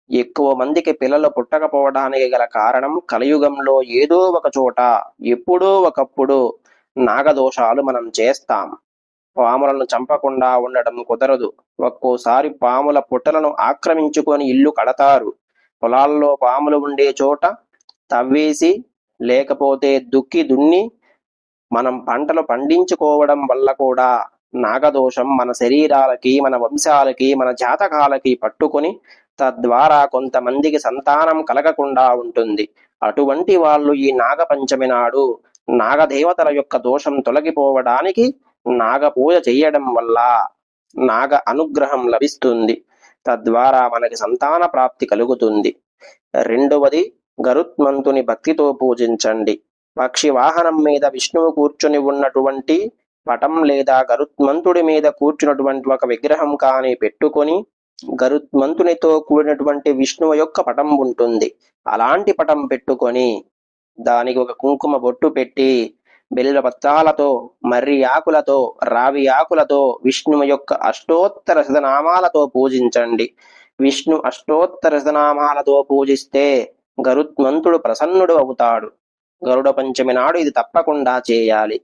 ఎక్కువ మందికి పిల్లలు పుట్టకపోవడానికి గల కారణం కలియుగంలో ఏదో ఒక చోట ఎప్పుడో ఒకప్పుడు నాగదోషాలు మనం చేస్తాం. పాములను చంపకుండా ఉండడం కుదరదు. ఒక్కోసారి పాముల పుట్టలను ఆక్రమించుకొని ఇల్లు కడతారు. పొలాల్లో పాములు ఉండే చోట తవ్వేసి లేకపోతే దుక్కి దున్ని మనం పంటలు పండించుకోవడం వల్ల కూడా నాగదోషం మన శరీరాలకి, మన వంశాలకి, మన జాతకాలకి పట్టుకొని తద్వారా కొంతమందికి సంతానం కలగకుండా ఉంటుంది. అటువంటి వాళ్ళు ఈ నాగపంచమి నాడు నాగదేవతల యొక్క దోషం తొలగిపోవడానికి నాగపూజ చెయ్యడం వల్ల నాగ అనుగ్రహం లభిస్తుంది. తద్వారా మనకి సంతాన ప్రాప్తి కలుగుతుంది. రెండవది, గరుత్మంతుని భక్తితో పూజించండి. పక్షి వాహనం మీద విష్ణువు కూర్చుని ఉన్నటువంటి పటం లేదా గరుత్మంతుడి మీద కూర్చున్నటువంటి ఒక విగ్రహం కానీ పెట్టుకొని గరుత్మంతునితో కూడినటువంటి విష్ణువు యొక్క పటం ఉంటుంది. అలాంటి పటం పెట్టుకొని దానికి ఒక కుంకుమ బొట్టు పెట్టి బిల్వపత్రాలతో, మర్రి ఆకులతో, రావి ఆకులతో విష్ణువు యొక్క అష్టోత్తర శతనామాలతో పూజించండి. విష్ణు అష్టోత్తర శతనామాలతో పూజిస్తే గరుత్మంతుడు ప్రసన్నుడు అవుతాడు. గరుడ పంచమి నాడు ఇది తప్పకుండా చేయాలి.